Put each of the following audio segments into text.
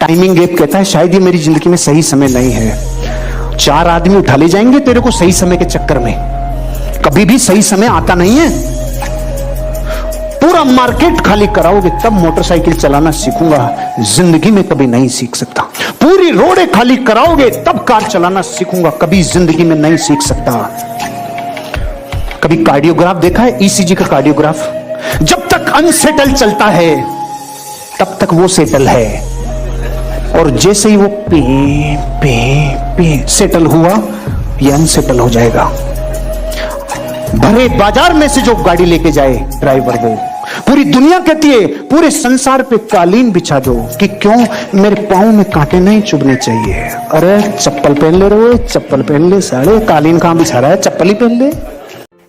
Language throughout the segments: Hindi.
टाइमिंग गैप कहता है शायद ये मेरी जिंदगी में सही समय नहीं है। 4 आदमी उठा ले जाएंगे तेरे को सही समय के चक्कर में। कभी भी सही समय आता नहीं है। पूरा मार्केट खाली कराओगे तब मोटरसाइकिल चलाना सीखूंगा, जिंदगी में कभी नहीं सीख सकता। पूरी रोडें खाली कराओगे तब कार चलाना सीखूंगा, कभी जिंदगी में नहीं सीख सकता। कभी कार्डियोग्राफ देखा है? ईसीजी का कार्डियोग्राफ, जब तक अनसेटल चलता है तब तक वो सेटल है, और जैसे ही वो पे सेटल हुआ ये अनसेटल हो जाएगा। भरे बाजार में से जो गाड़ी लेके जाए ड्राइवर, वो पूरी दुनिया कहती है पूरे संसार पे कालीन बिछा दो कि क्यों, मेरे पांव में कांटे नहीं चुभने चाहिए। अरे चप्पल पहन ले रहे, चप्पल पहन ले, साले कालीन कहां बिछा रहा है, चप्पल ही पहन ले।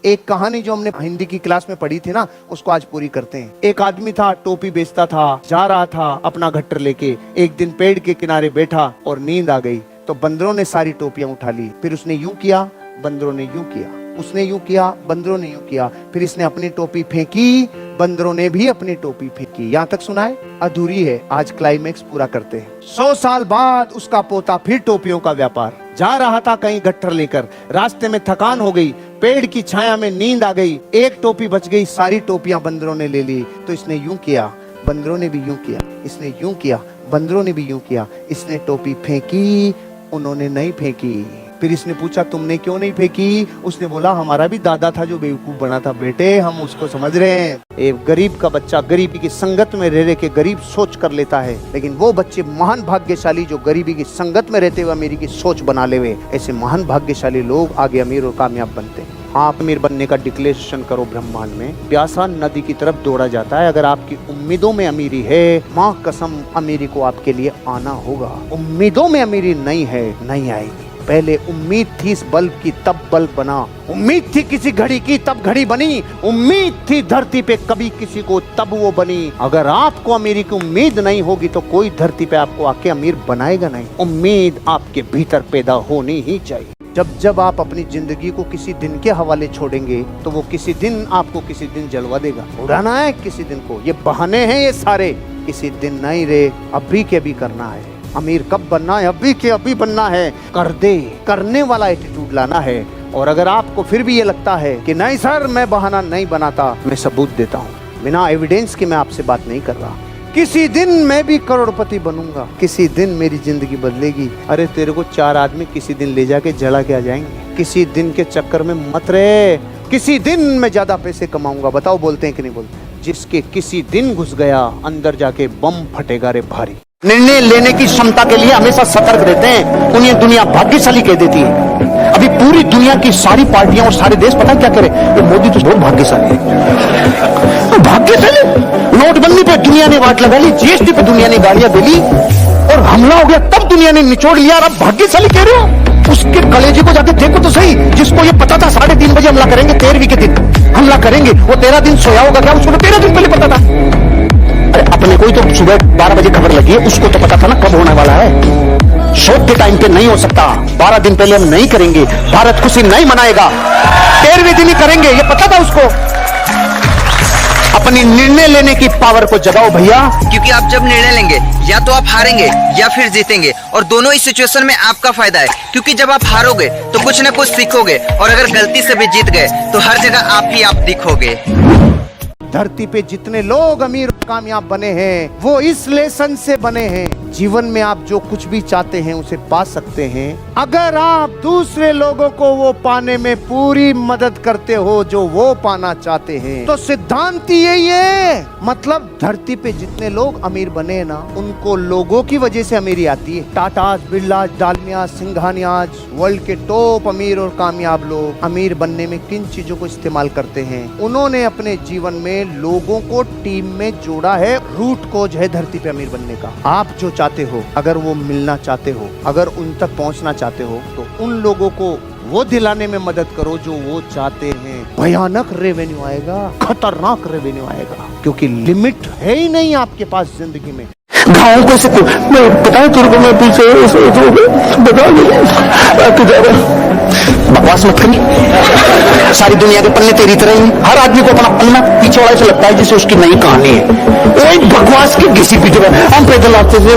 एक कहानी जो हमने हिंदी की क्लास में पढ़ी थी ना, उसको आज पूरी करते हैं। एक आदमी था, टोपी बेचता था, जा रहा था अपना गट्टर लेके। एक दिन पेड़ के किनारे बैठा और नींद आ गई, तो बंदरों ने सारी टोपियां उठा ली। फिर उसने यूं किया, बंदरों ने यूं किया, उसने यूं किया, बंदरों ने यूं किया। फिर इसने अपनी टोपी फेंकी, बंदरों ने भी अपनी टोपी फेंकी। यहाँ तक सुना है? अधूरी है, आज क्लाइमेक्स पूरा करते हैं। 100 साल बाद उसका पोता फिर टोपियों का व्यापार, जा रहा था कहीं गट्टर लेकर, रास्ते में थकान हो गई, पेड़ की छाया में नींद आ गई, एक टोपी बच गई, सारी टोपियां बंदरों ने ले ली। तो इसने यूं किया, बंदरों ने भी यूं किया, इसने यूं किया, बंदरों ने भी यूं किया। इसने टोपी फेंकी, उन्होंने नहीं फेंकी। फिर इसने पूछा तुमने क्यों नहीं फेंकी? उसने बोला हमारा भी दादा था जो बेवकूफ बना था बेटे, हम उसको समझ रहे हैं। एक गरीब का बच्चा गरीबी की संगत में रह के गरीब सोच कर लेता है, लेकिन वो बच्चे महान भाग्यशाली जो गरीबी की संगत में रहते हुए अमीरी की सोच बना ले हुए, ऐसे महान भाग्यशाली लोग आगे अमीर और कामयाब बनते हैं। आप अमीर बनने का डिक्लेरेशन करो ब्रह्मांड में, प्यासा नदी की तरफ दौड़ा जाता है। अगर आपकी उम्मीदों में अमीरी है, माँ कसम अमीरी को आपके लिए आना होगा। उम्मीदों में अमीरी नहीं है, नहीं आएगी। पहले उम्मीद थी इस बल्ब की तब बल्ब बना, उम्मीद थी किसी घड़ी की तब घड़ी बनी, उम्मीद थी धरती पे कभी किसी को तब वो बनी। अगर आपको अमीरी की उम्मीद नहीं होगी तो कोई धरती पे आपको आके अमीर बनाएगा नहीं। उम्मीद आपके भीतर पैदा होनी ही चाहिए। जब जब आप अपनी जिंदगी को किसी दिन के हवाले छोड़ेंगे तो वो किसी दिन आपको किसी दिन जलवा देगा। उड़ाना है किसी दिन को, ये बहाने हैं ये सारे, किसी दिन नहीं रे, अभी के भी करना है। अमीर कब बनना है? अभी के अभी बनना है। कर दे, करने वाला एटीट्यूड लाना है। और अगर आपको फिर भी ये लगता है कि नहीं सर मैं बहाना नहीं बनाता, मैं सबूत देता हूँ, बिना एविडेंस के मैं आपसे बात नहीं कर रहा। किसी दिन मैं भी करोड़पति बनूंगा, किसी दिन मेरी जिंदगी बदलेगी। अरे तेरे को 4 आदमी किसी दिन ले जाके जला के आ जाएंगे। किसी दिन के चक्कर में मत रहे, किसी दिन मैं ज्यादा पैसे कमाऊंगा। बताओ बोलते हैं कि नहीं बोलते? जिसके किसी दिन घुस गया अंदर जाके बम फटेगा रे भारी। निर्णय लेने की क्षमता के लिए हमेशा सतर्क रहते हैं, उन्हें दुनिया भाग्यशाली कह देती है। अभी पूरी दुनिया की सारी पार्टियां और सारे देश पता क्या करे, ये मोदी तो बहुत भाग्यशाली है। भाग्यशाली, नोटबंदी पे दुनिया ने वाट लगा ली, जीएसटी पे दुनिया ने गालियां दे ली और हमला हो गया तब दुनिया ने निचोड़ लिया। और अब भाग्यशाली कह रहे हो? उसके कलेजे को जाके देखो तो सही, जिसको ये पता था 3:30 बजे हमला करेंगे, 13वीं के दिन हमला करेंगे, वो 13 दिन सोया होगा क्या? उसको 13 दिन पहले पता था। अपने कोई तो सुबह 12 बजे खबर लगी है, उसको तो पता था ना कब होने वाला है। शोध के टाइम पे नहीं हो सकता, 12 दिन पहले हम नहीं करेंगे, भारत खुशी नहीं मनाएगा, 13वें दिन ही करेंगे, ये पता था उसको। अपनी निर्णय लेने की पावर को जगाओ भैया, क्योंकि आप जब निर्णय लेंगे या तो आप हारेंगे या फिर जीतेंगे, और दोनों ही सिचुएशन में आपका फायदा है। क्योंकि जब आप हारोगे तो कुछ न कुछ सीखोगे, और अगर गलती से भी जीत गए तो हर जगह आप दिखोगे। धरती पे जितने लोग अमीर और कामयाब बने हैं वो इस लेसन से बने हैं। जीवन में आप जो कुछ भी चाहते हैं उसे पा सकते हैं अगर आप दूसरे लोगों को वो पाने में पूरी मदद करते हो जो वो पाना चाहते हैं। तो सिद्धांत यही है, मतलब धरती पे जितने लोग अमीर बने हैं ना, उनको लोगों की वजह से अमीरी आती है। टाटा, बिरला, डालमिया, सिंघानिया, वर्ल्ड के टॉप अमीर और कामयाब लोग अमीर बनने में किन चीजों को इस्तेमाल करते हैं? उन्होंने अपने जीवन में लोगों को टीम में जोड़ा है। रूट कोज है धरती पे अमीर बनने का। आप जो चाहते हो, अगर वो मिलना चाहते हो, अगर उन तक पहुंचना चाहते हो, तो उन लोगों को वो दिलाने में मदद करो जो वो चाहते हैं। भयानक रेवेन्यू आएगा, खतरनाक रेवेन्यू आएगा, क्योंकि लिमिट है ही नहीं आपके पास जिंदगी में। गाँव को मैं बताऊं तेरे को, मैं पीछे बता बकवास मत करिए। सारी दुनिया के पन्ने तेरी तरह ही, हर आदमी को अपना पन्ना पीछे वाले से लगता है जिसे उसकी नई कहानी है। एक बकवास की घिसी पीछे हम पैदल आते थे,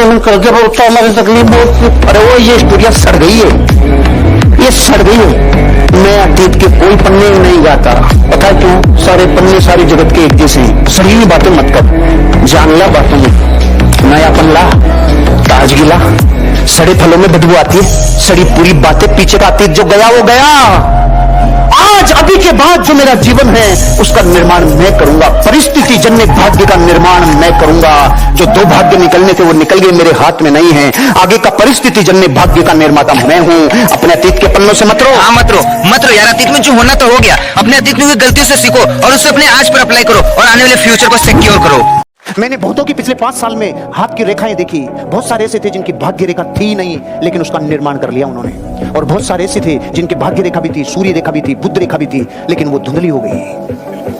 हम करके बोलता हमारी तकलीफ बहुत, अरे वो ये स्टोरिया सड़ गई है, ये सड़ गई है। मैं अतीत के कोई पन्ने नहीं गाता, पता क्यों? सारे पन्ने सारी जगत के एक जैसे हैं। सड़ी हुई बातें मत कर, जान ला बातों में, नयापन ला, ताजगी ला। सड़े फलों में बदबू आती है, सड़ी पूरी बातें पीछे का अतीत जो गया वो गया। आज अभी के बाद जो मेरा जीवन है उसका निर्माण मैं करूंगा, परिस्थिति जन्य भाग्य का निर्माण मैं करूंगा। जो दो भाग्य निकलने थे वो निकल गए, मेरे हाथ में नहीं है। आगे का परिस्थिति जन्य भाग्य का निर्माता मैं हूं। अपने अतीत के पन्नों से मत रो। हाँ मत रो यार, अतीत में जो होना तो हो गया। अपने अतीत में हुई गलतियों से सीखो और उसे अपने आज पर अप्लाई करो और आने वाले फ्यूचर को सिक्योर करो। मैंने बहुतों की पिछले 5 साल में हाथ की रेखाएं देखी। बहुत सारे ऐसे थे जिनकी भाग्य रेखा थी नहीं, लेकिन उसका निर्माण कर लिया उन्होंने। और बहुत सारे ऐसे थे जिनकी भाग्य रेखा भी थी, सूर्य रेखा भी थी, बुध रेखा भी थी, लेकिन वो धुंधली हो गई।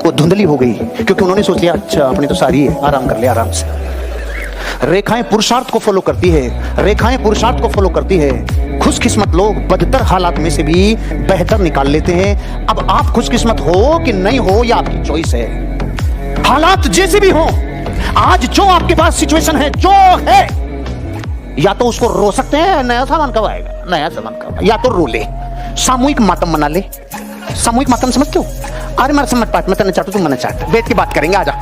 वो धुंधली हो गई क्योंकि उन्होंने सोच लिया अच्छा अपनी तो सारी है, आराम कर ले आराम से। रेखाएं पुरुषार्थ को फॉलो करती है, रेखाएं पुरुषार्थ को फॉलो करती है। खुशकिस्मत लोग बदतर हालात में से भी बेहतर निकाल लेते हैं। अब आप खुशकिस्मत हो कि नहीं हो यह आपकी चॉइस है। हालात जैसे भी हो, आज जो आपके पास सिचुएशन है जो है, या तो उसको रो सकते हैं, नया सामान कब आएगा, नया सामान कब, या तो रो ले, सामूहिक मातम मना ले। सामूहिक मातम समझते हो? अरे मेरा समझ पाट, मैं तने चाटू तुम मना चाट, बैठ के बात करेंगे। आजा।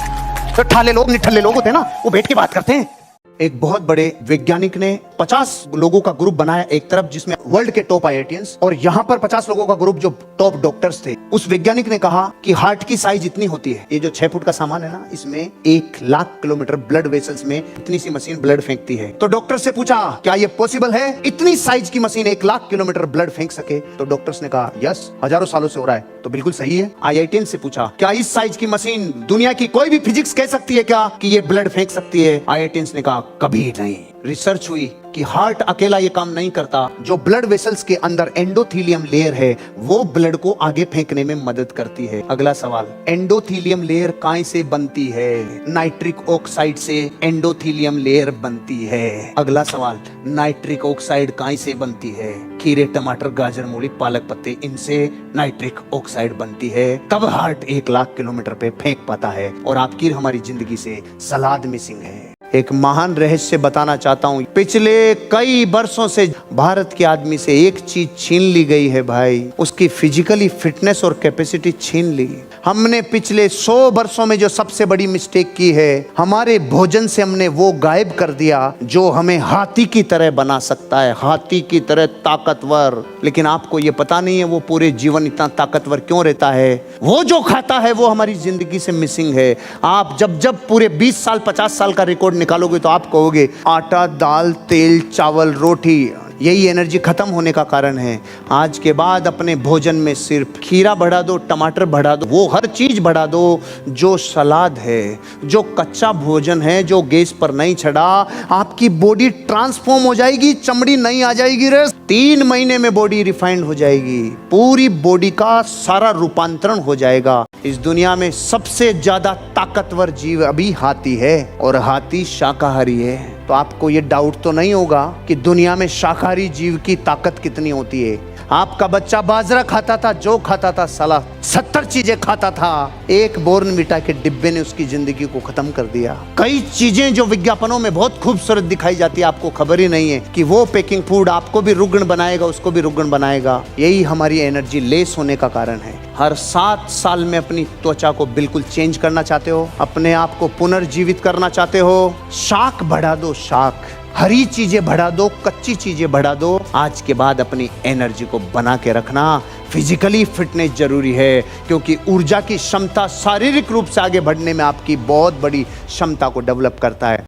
तो ठाले लोग निठल्ले लोग होते हैं ना, वो बैठ के बात करते हैं। एक बहुत बड़े वैज्ञानिक ने 50 लोगों का ग्रुप बनाया एक तरफ, जिसमें वर्ल्ड के टॉप आईआईटीएंस, और यहाँ पर 50 लोगों का ग्रुप जो टॉप डॉक्टर्स थे। उस वैज्ञानिक ने कहा कि हार्ट की साइज इतनी होती है, ये जो 6 फुट का सामान है ना, इसमें 1 लाख किलोमीटर ब्लड वेसल्स में इतनी सी मशीन ब्लड फेंकती है। तो डॉक्टर से पूछा क्या ये पॉसिबल है, इतनी साइज की मशीन 1 लाख किलोमीटर ब्लड फेंक सके? तो डॉक्टर्स ने कहा यस, हजारों सालों से हो रहा है, तो बिल्कुल सही है। आईआईटीएन से पूछा क्या इस साइज की मशीन दुनिया की कोई भी फिजिक्स कह सकती है क्या कि ये ब्लड फेंक सकती है? आईआईटीएन ने कहा कभी नहीं। रिसर्च हुई कि हार्ट अकेला ये काम नहीं करता, जो ब्लड वेसल्स के अंदर एंडोथीलियम लेयर है वो ब्लड को आगे फेंकने में मदद करती है। अगला सवाल, एंडोथीलियम लेयर काय से बनती है? नाइट्रिक ऑक्साइड से एंडोथीलियम लेयर बनती है। अगला सवाल, नाइट्रिक ऑक्साइड काय से बनती है? खीरे, टमाटर, गाजर, मूली, पालक, पत्ते, इनसे नाइट्रिक ऑक्साइड बनती है। तब हार्ट 1 लाख किलोमीटर पे फेंक पाता है। और आपकी हमारी जिंदगी से सलाद मिसिंग है। एक महान रहस्य बताना चाहता हूं। पिछले कई वर्षों से भारत के आदमी से एक चीज छीन ली गई है भाई, उसकी फिजिकली फिटनेस और कैपेसिटी छीन ली। हमने पिछले 100 वर्षों में जो सबसे बड़ी मिस्टेक की है, हमारे भोजन से हमने वो गायब कर दिया जो हमें हाथी की तरह बना सकता है, हाथी की तरह ताकतवर। लेकिन आपको ये पता नहीं है वो पूरे जीवन इतना ताकतवर क्यों रहता है। वो जो खाता है वो हमारी जिंदगी से मिसिंग है। आप जब पूरे 20 साल 50 साल का रिकॉर्ड निकालोगे तो आप कहोगे आटा, दाल, तेल, चावल, रोटी, यही एनर्जी खत्म होने का कारण है। आज के बाद अपने भोजन में सिर्फ खीरा बढ़ा दो, टमाटर बढ़ा दो, वो हर चीज बढ़ा दो जो सलाद है, जो कच्चा भोजन है, जो गैस पर नहीं चढ़ा। आपकी बॉडी ट्रांसफॉर्म हो जाएगी, चमड़ी नहीं आ जाएगी रे, 3 महीने में बॉडी रिफाइंड हो जाएगी, पूरी बॉडी का सारा रूपांतरण हो जाएगा। इस दुनिया में सबसे ज्यादा ताकतवर जीव अभी हाथी है, और हाथी शाकाहारी है। तो आपको ये डाउट तो नहीं होगा कि दुनिया में शाकाहारी जीव की ताकत कितनी होती है। आपका बच्चा बाजरा खाता था, जौ खाता था, साला 70 चीजें खाता था, एक बॉर्नविटा के डिब्बे ने उसकी जिंदगी को खत्म कर दिया। कई चीजें जो विज्ञापनों में बहुत खूबसूरत दिखाई जाती है, आपको खबर ही नहीं है कि वो पैकिंग फूड आपको भी रुग्ण बनाएगा, उसको भी रुग्ण बनाएगा। यही हमारी एनर्जी लेस होने का कारण है। हर 7 साल में अपनी त्वचा को बिल्कुल चेंज करना चाहते हो, अपने आप को पुनर्जीवित करना चाहते हो, शाक बढ़ा दो, शाक, हरी चीजें बढ़ा दो, कच्ची चीजें बढ़ा दो। आज के बाद अपनी एनर्जी को बना के रखना। फिजिकली फिटनेस जरूरी है, क्योंकि ऊर्जा की क्षमता शारीरिक रूप से आगे बढ़ने में आपकी बहुत बड़ी क्षमता को डेवलप करता है।